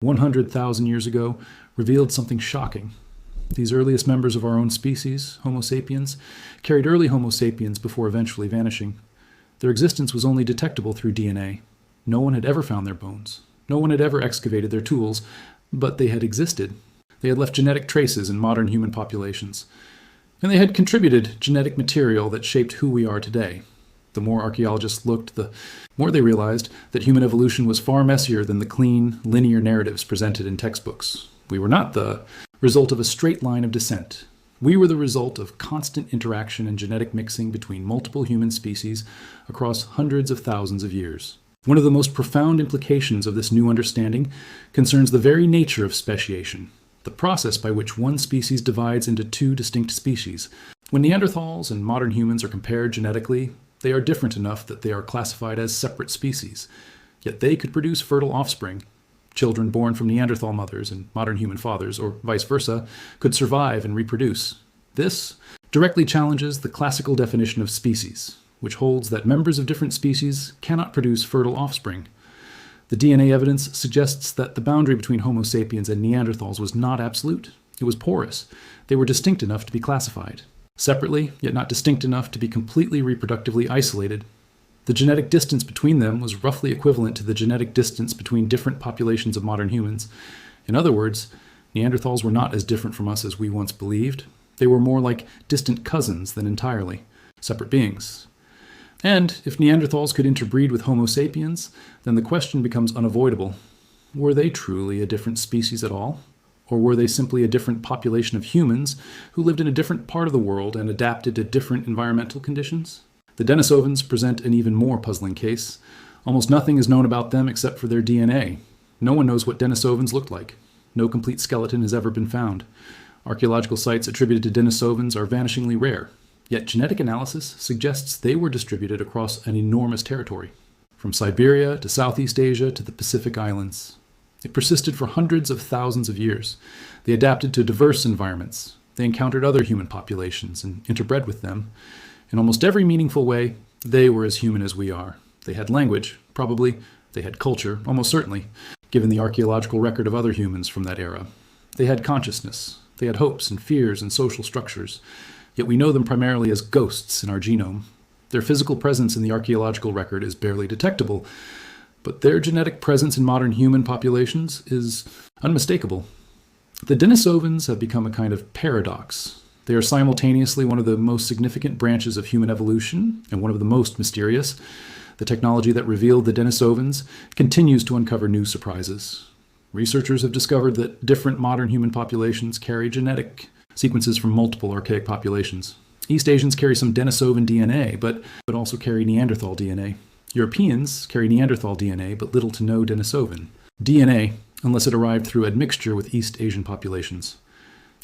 100,000 years ago, revealed something shocking. These earliest members of our own species, Homo sapiens, carried early Homo sapiens before eventually vanishing. Their existence was only detectable through DNA. No one had ever found their bones. No one had ever excavated their tools, but they had existed. They had left genetic traces in modern human populations. And they had contributed genetic material that shaped who we are today. The more archaeologists looked, the more they realized that human evolution was far messier than the clean, linear narratives presented in textbooks. We were not the result of a straight line of descent. We were the result of constant interaction and genetic mixing between multiple human species across hundreds of thousands of years. One of the most profound implications of this new understanding concerns the very nature of speciation, the process by which one species divides into two distinct species. When Neanderthals and modern humans are compared genetically, they are different enough that they are classified as separate species. Yet they could produce fertile offspring. Children born from Neanderthal mothers and modern human fathers, or vice versa, could survive and reproduce. This directly challenges the classical definition of species, which holds that members of different species cannot produce fertile offspring. The DNA evidence suggests that the boundary between Homo sapiens and Neanderthals was not absolute. It was porous. They were distinct enough to be classified. Separately, yet not distinct enough to be completely reproductively isolated. The genetic distance between them was roughly equivalent to the genetic distance between different populations of modern humans. In other words, Neanderthals were not as different from us as we once believed. They were more like distant cousins than entirely separate beings. And if Neanderthals could interbreed with Homo sapiens, then the question becomes unavoidable. Were they truly a different species at all? Or were they simply a different population of humans who lived in a different part of the world and adapted to different environmental conditions? The Denisovans present an even more puzzling case. Almost nothing is known about them except for their DNA. No one knows what Denisovans looked like. No complete skeleton has ever been found. Archaeological sites attributed to Denisovans are vanishingly rare. Yet genetic analysis suggests they were distributed across an enormous territory, from Siberia to Southeast Asia to the Pacific Islands. It persisted for hundreds of thousands of years. They adapted to diverse environments. They encountered other human populations and interbred with them. In almost every meaningful way, they were as human as we are. They had language, probably. They had culture, almost certainly, given the archaeological record of other humans from that era. They had consciousness. They had hopes and fears and social structures. Yet we know them primarily as ghosts in our genome. Their physical presence in the archaeological record is barely detectable, but their genetic presence in modern human populations is unmistakable. The Denisovans have become a kind of paradox. They are simultaneously one of the most significant branches of human evolution and one of the most mysterious. The technology that revealed the Denisovans continues to uncover new surprises. Researchers have discovered that different modern human populations carry genetic sequences from multiple archaic populations. East Asians carry some Denisovan DNA, but also carry Neanderthal DNA. Europeans carry Neanderthal DNA, but little to no Denisovan DNA, unless it arrived through admixture with East Asian populations.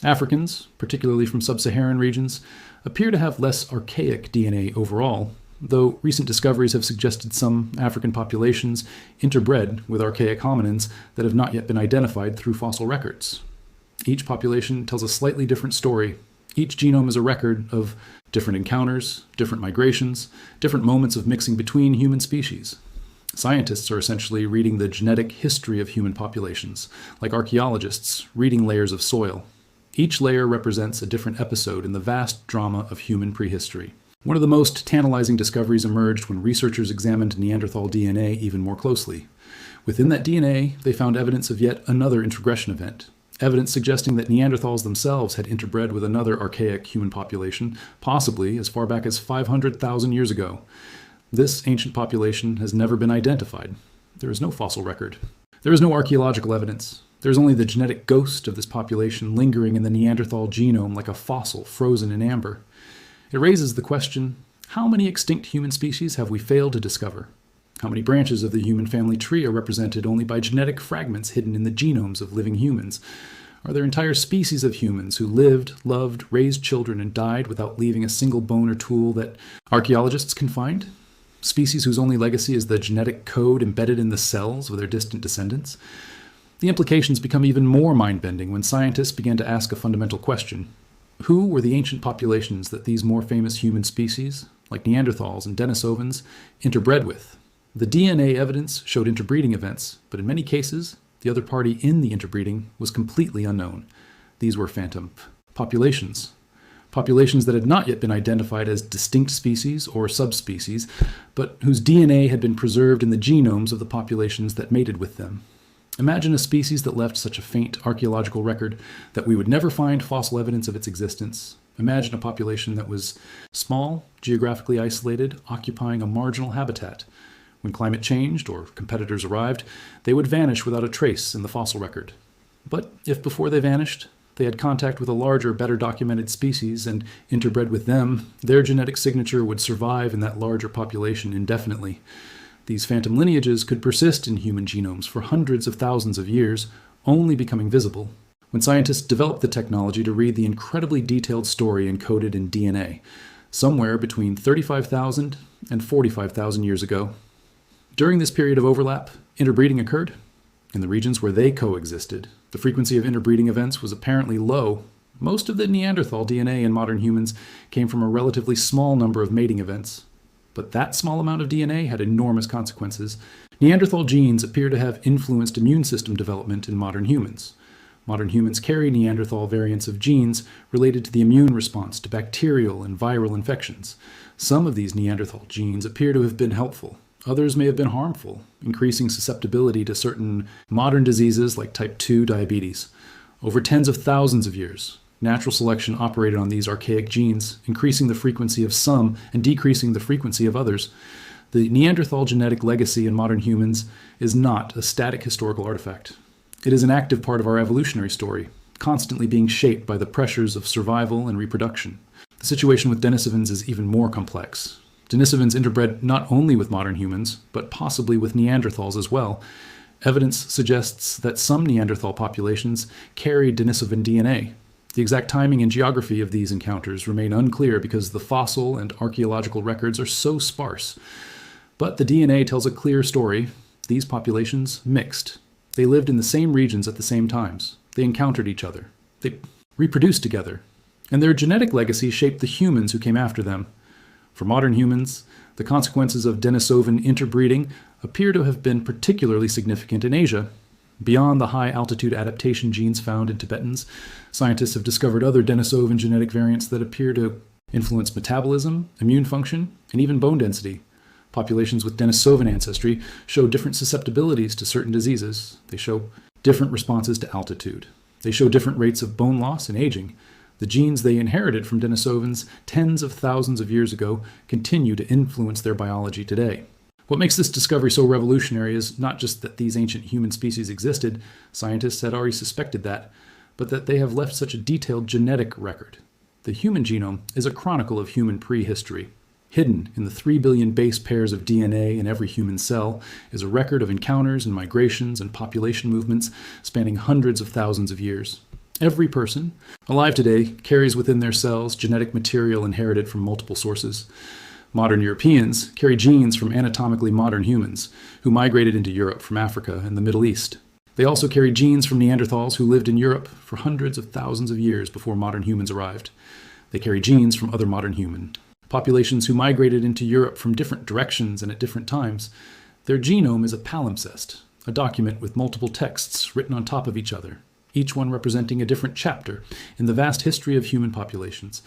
Africans, particularly from sub-Saharan regions, appear to have less archaic DNA overall, though recent discoveries have suggested some African populations interbred with archaic hominins that have not yet been identified through fossil records. Each population tells a slightly different story. Each genome is a record of different encounters, different migrations, different moments of mixing between human species. Scientists are essentially reading the genetic history of human populations, like archaeologists reading layers of soil. Each layer represents a different episode in the vast drama of human prehistory. One of the most tantalizing discoveries emerged when researchers examined Neanderthal DNA even more closely. Within that DNA, they found evidence of yet another introgression event, evidence suggesting that Neanderthals themselves had interbred with another archaic human population, possibly as far back as 500,000 years ago. This ancient population has never been identified. There is no fossil record. There is no archaeological evidence. There is only the genetic ghost of this population lingering in the Neanderthal genome like a fossil frozen in amber. It raises the question, how many extinct human species have we failed to discover? How many branches of the human family tree are represented only by genetic fragments hidden in the genomes of living humans? Are there entire species of humans who lived, loved, raised children, and died without leaving a single bone or tool that archaeologists can find? Species whose only legacy is the genetic code embedded in the cells of their distant descendants? The implications become even more mind-bending when scientists began to ask a fundamental question. Who were the ancient populations that these more famous human species, like Neanderthals and Denisovans, interbred with? The DNA evidence showed interbreeding events, but in many cases, The other party in the interbreeding was completely unknown. These were phantom populations. Populations that had not yet been identified as distinct species or subspecies, but whose DNA had been preserved in the genomes of the populations that mated with them. Imagine a species that left such a faint archaeological record that we would never find fossil evidence of its existence. Imagine a population that was small, geographically isolated, occupying a marginal habitat. When climate changed or competitors arrived, they would vanish without a trace in the fossil record. But if before they vanished, they had contact with a larger, better documented species and interbred with them, their genetic signature would survive in that larger population indefinitely. These phantom lineages could persist in human genomes for hundreds of thousands of years, only becoming visible when scientists developed the technology to read the incredibly detailed story encoded in DNA, somewhere between 35,000 and 45,000 years ago. During this period of overlap, interbreeding occurred. In the regions where they coexisted, the frequency of interbreeding events was apparently low. Most of the Neanderthal DNA in modern humans came from a relatively small number of mating events. But that small amount of DNA had enormous consequences. Neanderthal genes appear to have influenced immune system development in modern humans. Modern humans carry Neanderthal variants of genes related to the immune response to bacterial and viral infections. Some of these Neanderthal genes appear to have been helpful. Others may have been harmful, increasing susceptibility to certain modern diseases like type 2 diabetes. Over tens of thousands of years, natural selection operated on these archaic genes, increasing the frequency of some and decreasing the frequency of others. The Neanderthal genetic legacy in modern humans is not a static historical artifact. It is an active part of our evolutionary story, constantly being shaped by the pressures of survival and reproduction. The situation with Denisovans is even more complex. Denisovans interbred not only with modern humans, but possibly with Neanderthals as well. Evidence suggests that some Neanderthal populations carried Denisovan DNA. The exact timing and geography of these encounters remain unclear because the fossil and archaeological records are so sparse. But the DNA tells a clear story. These populations mixed. They lived in the same regions at the same times. They encountered each other. They reproduced together. And their genetic legacy shaped the humans who came after them. For modern humans, the consequences of Denisovan interbreeding appear to have been particularly significant in Asia. Beyond the high-altitude adaptation genes found in Tibetans, scientists have discovered other Denisovan genetic variants that appear to influence metabolism, immune function, and even bone density. Populations with Denisovan ancestry show different susceptibilities to certain diseases. They show different responses to altitude. They show different rates of bone loss and aging. The genes they inherited from Denisovans tens of thousands of years ago continue to influence their biology today. What makes this discovery so revolutionary is not just that these ancient human species existed, scientists had already suspected that, but that they have left such a detailed genetic record. The human genome is a chronicle of human prehistory. Hidden in the 3 billion base pairs of DNA in every human cell is a record of encounters and migrations and population movements spanning hundreds of thousands of years. Every person alive today carries within their cells genetic material inherited from multiple sources. Modern Europeans carry genes from anatomically modern humans who migrated into Europe from Africa and the Middle East. They also carry genes from Neanderthals who lived in Europe for hundreds of thousands of years before modern humans arrived. They carry genes from other modern human populations who migrated into Europe from different directions and at different times. Their genome is a palimpsest, a document with multiple texts written on top of each other, each one representing a different chapter in the vast history of human populations.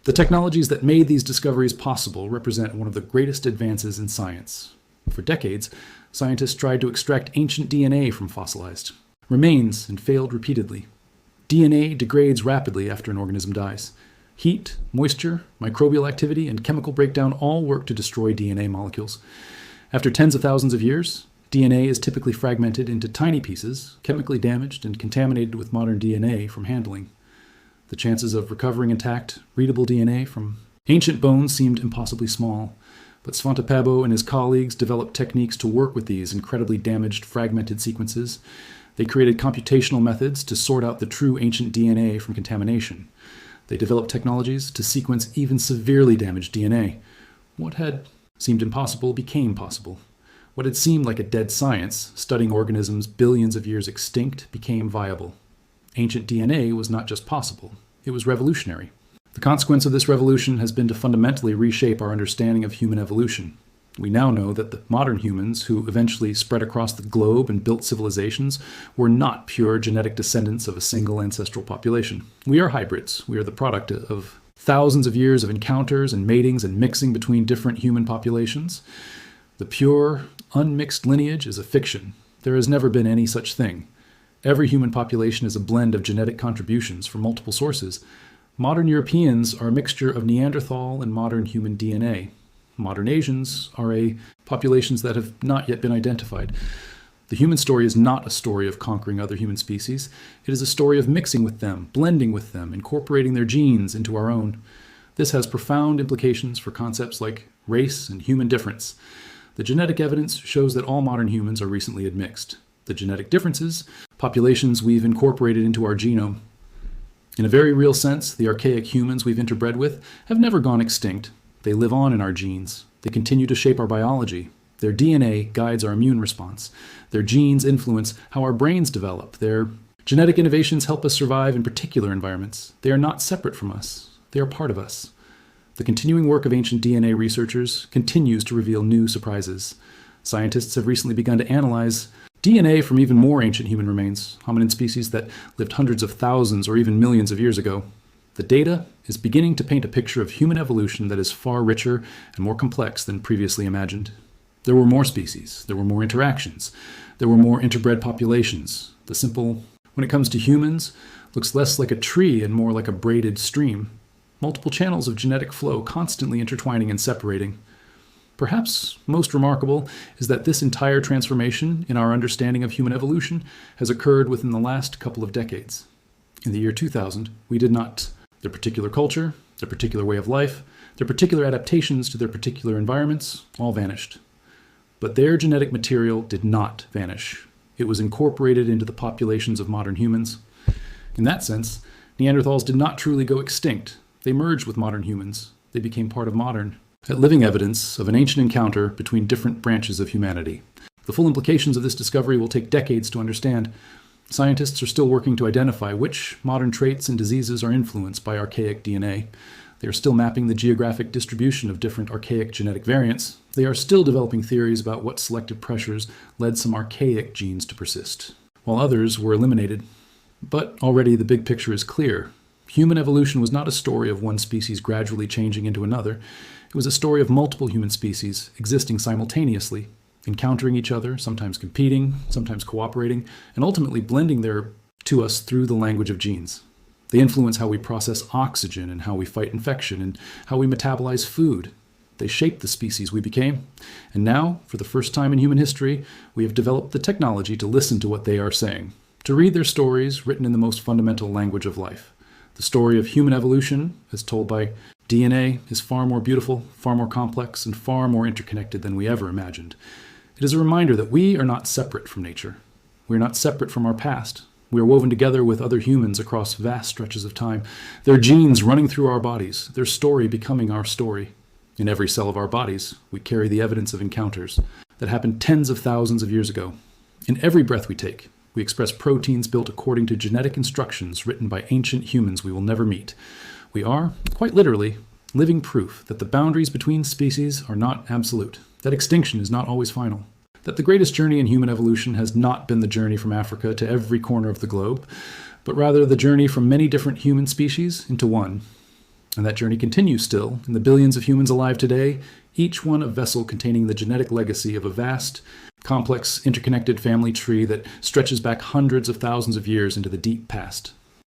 The technologies that made these discoveries possible represent one of the greatest advances in science. For decades, scientists tried to extract ancient DNA from fossilized remains and failed repeatedly. DNA degrades rapidly after an organism dies. Heat, moisture, microbial activity, and chemical breakdown all work to destroy DNA molecules. After tens of thousands of years, DNA is typically fragmented into tiny pieces, chemically damaged and contaminated with modern DNA from handling. The chances of recovering intact, readable DNA from ancient bones seemed impossibly small, but Svante Pääbo and his colleagues developed techniques to work with these incredibly damaged, fragmented sequences. They created computational methods to sort out the true ancient DNA from contamination. They developed technologies to sequence even severely damaged DNA. What had seemed impossible became possible. What had seemed like a dead science, studying organisms billions of years extinct, became viable. Ancient DNA was not just possible, it was revolutionary. The consequence of this revolution has been to fundamentally reshape our understanding of human evolution. We now know that the modern humans, who eventually spread across the globe and built civilizations, were not pure genetic descendants of a single ancestral population. We are hybrids. We are the product of thousands of years of encounters and matings and mixing between different human populations. The pure, unmixed lineage is a fiction. There has never been any such thing. Every human population is a blend of genetic contributions from multiple sources. Modern Europeans are a mixture of Neanderthal and modern human DNA. Modern Asians are populations that have not yet been identified. The human story is not a story of conquering other human species. It is a story of mixing with them, blending with them, incorporating their genes into our own. This has profound implications for concepts like race and human difference. The genetic evidence shows that all modern humans are recently admixed. The genetic differences, populations we've incorporated into our genome. In a very real sense, the archaic humans we've interbred with have never gone extinct. They live on in our genes. They continue to shape our biology. Their DNA guides our immune response. Their genes influence how our brains develop. Their genetic innovations help us survive in particular environments. They are not separate from us. They are part of us. The continuing work of ancient DNA researchers continues to reveal new surprises. Scientists have recently begun to analyze DNA from even more ancient human remains, hominid species that lived hundreds of thousands or even millions of years ago. The data is beginning to paint a picture of human evolution that is far richer and more complex than previously imagined. There were more species, there were more interactions, there were more interbred populations. The simple, when it comes to humans, looks less like a tree and more like a braided stream. Multiple channels of genetic flow constantly intertwining and separating. Perhaps most remarkable is that this entire transformation in our understanding of human evolution has occurred within the last couple of decades. In the year 2000, we did not. Their particular culture, their particular way of life, their particular adaptations to their particular environments, all vanished. But their genetic material did not vanish. It was incorporated into the populations of modern humans. In that sense, Neanderthals did not truly go extinct. They merged with modern humans. They became part of modern, living evidence of an ancient encounter between different branches of humanity. The full implications of this discovery will take decades to understand. Scientists are still working to identify which modern traits and diseases are influenced by archaic DNA. They are still mapping the geographic distribution of different archaic genetic variants. They are still developing theories about what selective pressures led some archaic genes to persist, while others were eliminated. But already the big picture is clear. Human evolution was not a story of one species gradually changing into another. It was a story of multiple human species existing simultaneously, encountering each other, sometimes competing, sometimes cooperating, and ultimately blending to us through the language of genes. They influence how we process oxygen and how we fight infection and how we metabolize food. They shape the species we became. And now, for the first time in human history, we have developed the technology to listen to what they are saying, to read their stories written in the most fundamental language of life. The story of human evolution, as told by DNA, is far more beautiful, far more complex, and far more interconnected than we ever imagined. It is a reminder that we are not separate from nature. We are not separate from our past. We are woven together with other humans across vast stretches of time, their genes running through our bodies, their story becoming our story. In every cell of our bodies, we carry the evidence of encounters that happened tens of thousands of years ago. In every breath we take, we express proteins built according to genetic instructions written by ancient humans we will never meet. We are, quite literally, living proof that the boundaries between species are not absolute, that extinction is not always final, that the greatest journey in human evolution has not been the journey from Africa to every corner of the globe, but rather the journey from many different human species into one. And that journey continues still in the billions of humans alive today, each one a vessel containing the genetic legacy of a vast, complex, interconnected family tree that stretches back hundreds of thousands of years into the deep past.